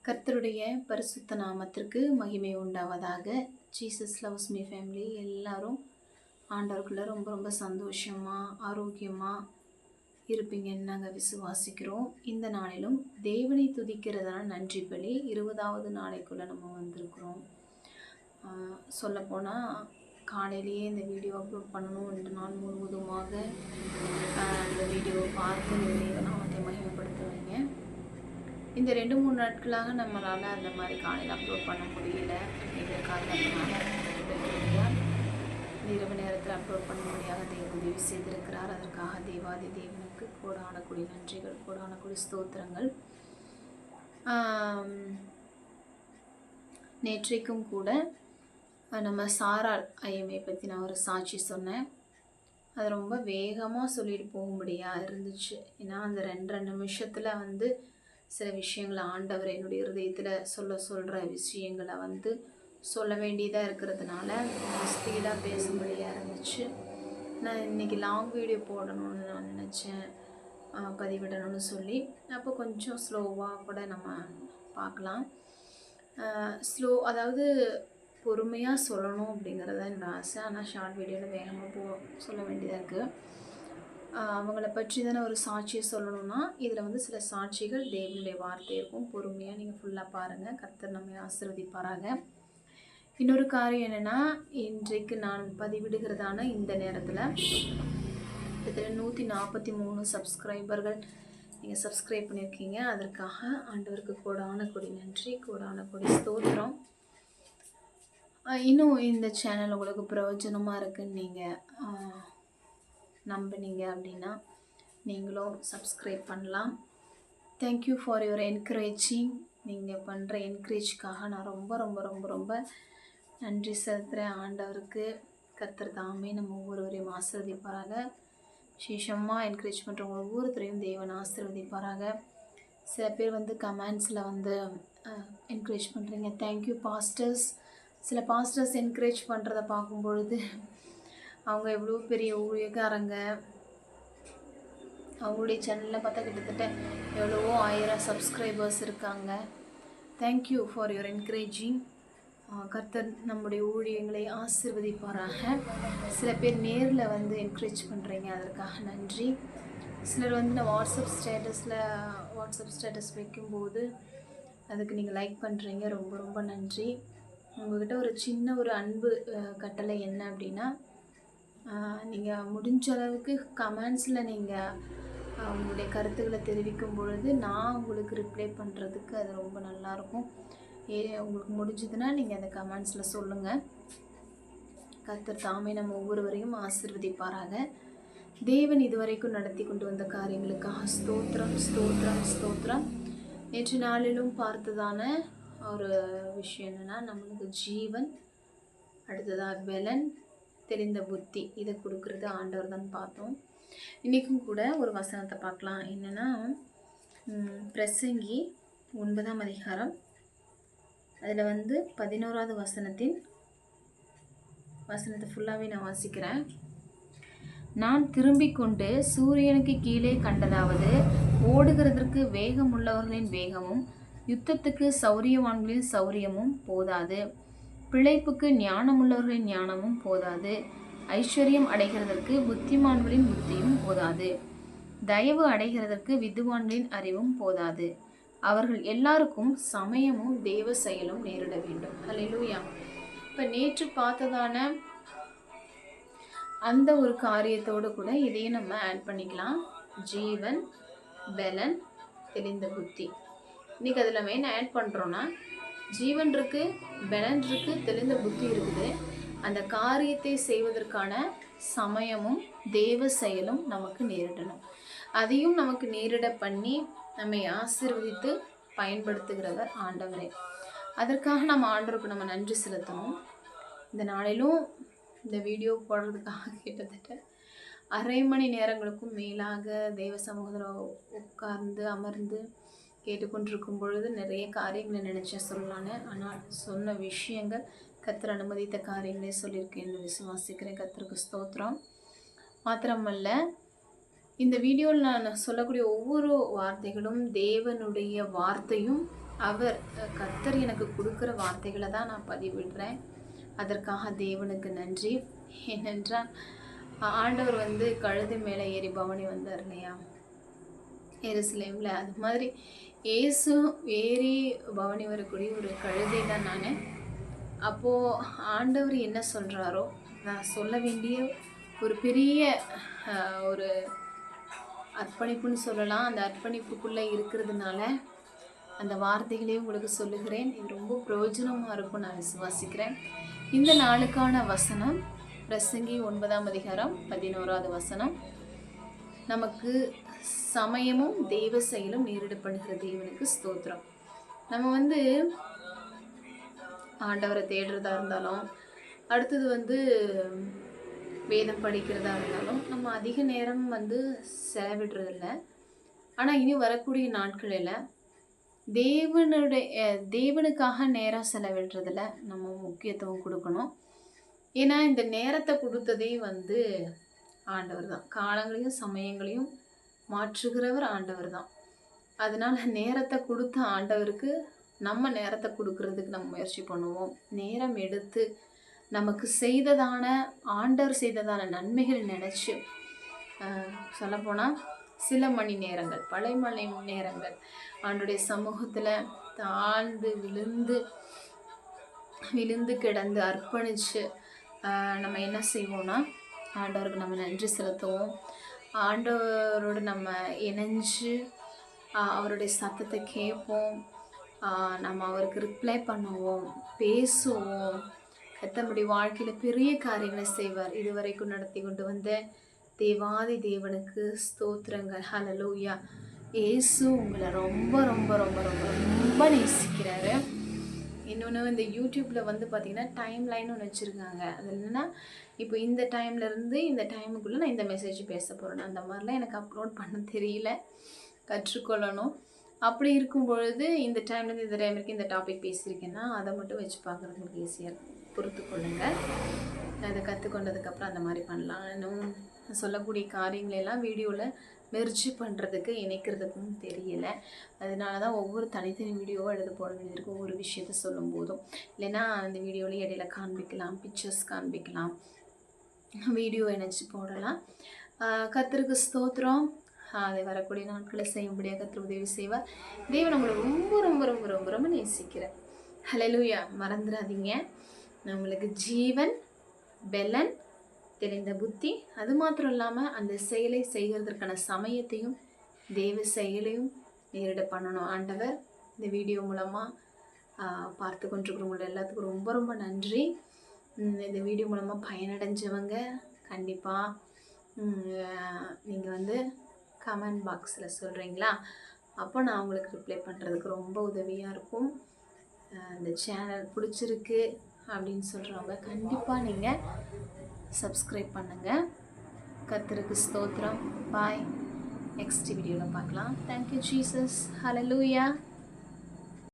கர்த்தருடைய பரிசுத்த நாமத்திற்கு மகிமை உண்டாவதாக. ஜீசஸ் லவ்ஸ் மீ ஃபேமிலி எல்லாரும் ஆண்டவருக்குள்ள ரொம்ப ரொம்ப சந்தோஷமாக ஆரோக்கியமாக இருப்பீங்கன்னு நாங்கள் விசுவாசிக்கிறோம். இந்த நாளிலும் தேவனை துதிக்கிறதான நன்றி பலி 20வது நாளைக்குள்ளே நம்ம வந்திருக்கிறோம். சொல்லப்போனால் காலையிலேயே இந்த வீடியோ அப்லோட் பண்ணணும். 2 நாள் முழுவதுமாக இந்த வீடியோவை பார்த்து நீங்கள் நாமத்தை மகிமைப்படுத்துவீங்க. இந்த 2-3 நாட்களாக நம்மளால் அந்த மாதிரி காலையில் அப்லோட் பண்ண முடியல. இந்த காரணத்தினால இந்த இரவு நேரத்தில் அப்லோட் பண்ண முடியாத தேவன் உதவி செய்திருக்கிறார். அதற்காக தேவாதி தேவனுக்கு கோடான கொடி நன்றிகள், கோடான கொடி ஸ்தோத்திரங்கள். நேற்றைக்கும் கூட நம்ம சாராள் ஐயம்மை பற்றி நான் ஒரு சாட்சி சொன்னேன். அது ரொம்ப வேகமாக சொல்லிட்டு போகும்படியாக இருந்துச்சு. ஏன்னா அந்த 2 நிமிஷத்தில் சில விஷயங்களை ஆண்டவர் என்னுடைய இருதயத்தில் சொல்கிற விஷயங்களை சொல்ல வேண்டியதாக இருக்கிறதுனால ஸ்பீடாக பேசும்படியாக இருந்துச்சு. நான் இன்றைக்கி லாங் வீடியோ போடணும்னு நான் நினச்சேன், பதிவிடணும்னு சொல்லி. அப்போ கொஞ்சம் ஸ்லோவாக கூட நம்ம பார்க்கலாம். அதாவது பொறுமையாக சொல்லணும் அப்படிங்கிறது தான் என்னோடய ஆசை. ஆனால் ஷார்ட் வீடியோவில் வேகமாக சொல்ல வேண்டியதாக இருக்குது. அவங்கள பற்றி தானே ஒரு சாட்சியை சொல்லணும்னா இதில் சில சாட்சிகள் தேவனுடைய வார்த்தை இருக்கும். பொறுமையாக நீங்கள் ஃபுல்லாக பாருங்கள். கர்த்தர் நம்மை ஆசீர்வதிப்பாராக. இன்னொரு காரியம் என்னென்னா, இன்றைக்கு நான் பதிவிடுகிறதான இந்த நேரத்தில் இதில் 143 சப்ஸ்கிரைபர்கள் நீங்கள் சப்ஸ்கிரைப் பண்ணியிருக்கீங்க. அதற்காக ஆண்டவருக்கு கோடான கொடி நன்றி, கோடான கொடி ஸ்தோத்திரம். இன்னும் இந்த சேனல் உங்களுக்கு பிரயோஜனமாக இருக்குன்னு நீங்கள் நம்பினீங்க அப்படின்னா நீங்களும் சப்ஸ்கிரைப் பண்ணலாம். Thank you for your encouraging. நீங்கள் பண்ணுற என்கரேஜ்க்காக நான் ரொம்ப ரொம்ப ரொம்ப ரொம்ப நன்றி செலுத்துகிறேன் ஆண்டவருக்கு. கர்த்தர் தாமே நம்ம ஒவ்வொருவரையும் ஆசீர்வதிப்பாராக. விசேஷமாக என்கரேஜ் பண்ணுறவங்க ஒவ்வொருத்தரையும் தேவன் ஆசீர்வதிப்பாராக. சில பேர் கமெண்ட்ஸில் என்கரேஜ் பண்ணுறீங்க. Thank you pastors. சில பாஸ்டர்ஸ் என்கரேஜ் பண்ணுறதை பார்க்கும்பொழுது அவங்க எவ்வளோ பெரிய ஊழியக்காரங்க. அவங்களுடைய சேனலில் பார்த்தா கிட்டத்தட்ட எவ்வளவோ 1000 சப்ஸ்கிரைபர்ஸ் இருக்காங்க. Thank you for your encouraging. கர்த்தர் நம்முடைய ஊழியங்களை ஆசீர்வதிப்பாராக. சில பேர் நேரில் என்கரேஜ் பண்ணுறீங்க, அதற்காக நன்றி. சிலர் நான் வாட்ஸ்அப் ஸ்டேட்டஸ் வைக்கும்போது அதுக்கு நீங்கள் லைக் பண்ணுறீங்க, ரொம்ப ரொம்ப நன்றி. உங்கள்கிட்ட ஒரு சின்ன ஒரு அன்பு கட்டளை என்ன அப்படின்னா, நீங்கள் முடிஞ்ச அளவுக்கு கமெண்ட்ஸில் நீங்கள் உங்களுடைய கருத்துக்களை தெரிவிக்கும் பொழுது நான் உங்களுக்கு ரிப்ளை பண்ணுறதுக்கு அது ரொம்ப நல்லாயிருக்கும். உங்களுக்கு முடிஞ்சதுன்னா நீங்கள் அந்த கமெண்ட்ஸில் சொல்லுங்கள். கர்த்தர் தாமே நம்ம ஒவ்வொருவரையும் ஆசீர்வதிப்பாராக. தேவன் இதுவரைக்கும் நடத்தி கொண்டு வந்த காரியங்களுக்காக ஸ்தோத்திரம் ஸ்தோத்திரம் ஸ்தோத்திரம். நேற்று நாளிலும் பார்த்ததான ஒரு விஷயம் என்னென்னா, நம்மளுக்கு ஜீவன், அடுத்ததாக பலன், தெரிந்த புத்தி, இதை கொடுக்குறது ஆண்டவர் தான் பார்த்தோம். இன்றைக்கும் கூட ஒரு வசனத்தை பார்க்கலாம். என்னென்னா, பிரசங்கி 9ஆம் அதிகாரம் அதில் 11வது வசனத்தை ஃபுல்லாகவே நான் வாசிக்கிறேன். நான் திரும்பிக் கொண்டு சூரியனுக்கு கீழே கண்டதாவது, ஓடுகிறதற்கு வேகம் உள்ளவர்களின் வேகமும் யுத்தத்துக்கு சௌரியவான்களின் சௌரியமும் போதாது, பிழைப்புக்கு ஞானமுள்ளவர்களின் ஞானமும் போதாது, ஐஸ்வர்யம் அடைகிறதற்கு புத்திமான்களின் புத்தியும் போதாது, தயவு அடைகிறதற்கு வித்துவான்களின் அறிவும் போதாது. அவர்கள் எல்லாருக்கும் சமயமும் தேவ செயலும் நேரிட வேண்டும். ஹல்லேலூயா. இப்போ நேற்று பார்த்ததான அந்த ஒரு காரியத்தோடு கூட இதையும் நம்ம ஆட் பண்ணிக்கலாம். ஜீவன், பலன், தெளிந்த புத்தி. இன்றைக்கி அதில் மெயின் ஆட் பண்ணுறோன்னா, ஜீவன் இருக்குது, பலன் இருக்குது, தெளிந்த புத்தி இருக்குது. அந்த காரியத்தை செய்வதற்கான சமயமும் தேவ செயலும் நமக்கு நேரிடணும். அதையும் நமக்கு நேரிட பண்ணி நம்மை ஆசீர்வதித்து பயன்படுத்துகிறவர் ஆண்டவரே. அதற்காக நம்ம ஆண்டவருக்கு நம்ம நன்றி செலுத்தணும். இந்த நாளிலும் இந்த வீடியோ போடுறதுக்காக கிட்டத்தட்ட அரை மணி நேரங்களுக்கும் மேலாக தேவ சமூகத்தில் உட்கார்ந்து அமர்ந்து கேட்டுக்கொண்டிருக்கும் பொழுது நிறைய காரியங்களை நினச்சேன் சொல்லலான்னு. ஆனால் சொன்ன விஷயங்கள் கர்த்தர் அனுமதித்த காரியங்களே சொல்லியிருக்கேன் என்று விசுவாசிக்கிறேன். கர்த்தருக்கு ஸ்தோத்திரம். மாத்திரமல்ல, இந்த வீடியோவில் நான் சொல்லக்கூடிய ஒவ்வொரு வார்த்தைகளும் தேவனுடைய வார்த்தையும், கர்த்தர் எனக்கு கொடுக்குற வார்த்தைகளை தான் நான் பதிவிடுறேன். அதற்காக தேவனுக்கு நன்றி. ஏனென்றால் ஆண்டவர் கழுதை மேலே ஏறி பவனி வந்தார் இல்லையா எருசலேமில், அது மாதிரி இயேசு ஏறி பவனி வரக்கூடிய ஒரு கழுதை தான் நான். அப்போது ஆண்டவர் என்ன சொல்கிறாரோ நான் சொல்ல வேண்டிய ஒரு பெரிய ஒரு அர்ப்பணிப்புன்னு சொல்லலாம். அந்த அர்ப்பணிப்புக்குள்ளே இருக்கிறதுனால அந்த வார்த்தைகளையும் உங்களுக்கு சொல்லுகிறேன். இது ரொம்ப பிரயோஜனமாக இருக்கும் நான் விசுவாசிக்கிறேன். இந்த நாளுக்கான வசனம் பிரசங்கி 9ஆம் அதிகாரம் 11வது வசனம். நமக்கு சமயமும் தெய்வ செயலும் நேரிடப்படுகிற தேவனுக்கு ஸ்தோத்திரம். நம்ம ஆண்டவரை தேடுறதா இருந்தாலும், அடுத்தது வேதம் படிக்கிறதா இருந்தாலும் நம்ம அதிக நேரம் செலவிடுறதில்ல. ஆனால் இனி வரக்கூடிய நாட்களில் தேவனுக்காக நேரம் செலவிடுறதில் நம்ம முக்கியத்துவம் கொடுக்கணும். ஏன்னா இந்த நேரத்தை கொடுத்ததே ஆண்டவர் தான். காலங்களையும் சமயங்களையும் மாற்றுகிறவர் ஆண்டவர் தான். அதனால் நேரத்தை கொடுத்த ஆண்டவருக்கு நம்ம நேரத்தை கொடுக்கறதுக்கு நம்ம முயற்சி பண்ணுவோம். நேரம் எடுத்து நமக்கு ஆண்டவர் செய்ததான நன்மைகள் நினச்சி, சொல்லப்போனால் சில மணி நேரங்கள், பல மணி நேரங்கள் ஆண்டோடைய சமூகத்தில் தாழ்ந்து விழுந்து கிடந்து அர்ப்பணித்து நம்ம என்ன செய்வோம்னா ஆண்டவருக்கு நம்ம நன்றி செலுத்துவோம். ஆண்டவரோடு நம்ம இணைஞ்சு அவருடைய சத்தத்தை கேட்போம். நம்ம அவருக்கு ரிப்ளை பண்ணுவோம், பேசுவோம். நம்முடைய வாழ்க்கையில் பெரிய காரியங்களை செய்வார். இதுவரைக்கும் நடத்தி கொண்டு வந்த தேவாதி தேவனுக்கு ஸ்தோத்திரங்கள். ஹல்லேலூயா. இயேசு உங்களை ரொம்ப ரொம்ப ரொம்ப ரொம்ப ரொம்ப நேசிக்கிறாரு. இன்னொன்று இந்த யூடியூப்பில் பார்த்திங்கன்னா டைம் லைன் ஒன்று வச்சுருக்காங்க. அது என்னென்னா, இப்போ இந்த டைம்லேருந்து இந்த டைமுக்குள்ளே நான் இந்த மெசேஜ் பேச போகிறேன். அந்த மாதிரிலாம் எனக்கு அப்லோட் பண்ண தெரியல, கற்றுக்கொள்ளணும். அப்படி இருக்கும் பொழுது இந்த டைம்லேருந்து இந்த டைம் வரைக்கும் இந்த டாபிக் பேசியிருக்கேன்னா அதை மட்டும் வச்சு பார்க்குறதுக்கு ஈஸியாக பொறுத்து கொள்ளுங்கள். அதை கற்றுக்கொண்டதுக்கப்புறம் அந்த மாதிரி பண்ணலாம். இன்னும் சொல்லக்கூடிய காரியங்களெல்லாம் வீடியோவில் மெர்ஜ் பண்ணுறதுக்கு இணைக்கிறதுக்கும் தெரியல. அதனால தான் ஒவ்வொரு தனித்தனி வீடியோவாக எடுத்து போட வேண்டியது ஒவ்வொரு விஷயத்த சொல்லும் போதும். இல்லைன்னா அந்த வீடியோவில் இடையில காண்பிக்கலாம், பிக்சர்ஸ் காண்பிக்கலாம், வீடியோ இணைச்சி போடலாம். கர்த்தருக்கு ஸ்தோத்திரம். அதை வரக்கூடிய நாட்களை செய்யும்படியாக கர்த்தர் உதவி செய்வார். தேவன் நம்மளை ரொம்ப ரொம்ப ரொம்ப ரொம்ப ரொம்ப நேசிக்கிறேன். ஹல்லேலூயா. மறந்துடாதீங்க, நம்மளுக்கு ஜீவன், பெலன், தெரிந்த புத்தி, அது மாத்திரம் இல்லாமல் அந்த செயலை செய்கிறதுக்கான சமயத்தையும் தேவ செயலையும் நேரிட பண்ணணும் ஆண்டவர். இந்த வீடியோ மூலமாக பார்த்து கொண்டிருக்கிறவங்களோட எல்லாத்துக்கும் ரொம்ப ரொம்ப நன்றி. இந்த வீடியோ மூலமாக பயனடைஞ்சவங்க கண்டிப்பாக நீங்கள் கமெண்ட் பாக்ஸில் சொல்கிறீங்களா? அப்போ நான் உங்களுக்கு ரிப்ளை பண்ணுறதுக்கு ரொம்ப உதவியாக இருக்கும். இந்த சேனல் பிடிச்சிருக்கு அப்படின்னு சொல்கிறவங்க கண்டிப்பாக நீங்கள் சப்ஸ்கிரைப் பண்ணுங்கள். கர்த்தருக்கு ஸ்தோத்திரம். பாய். நெக்ஸ்ட் வீடியோவில் பார்க்கலாம். Thank you Jesus. ஹல்லேலூயா.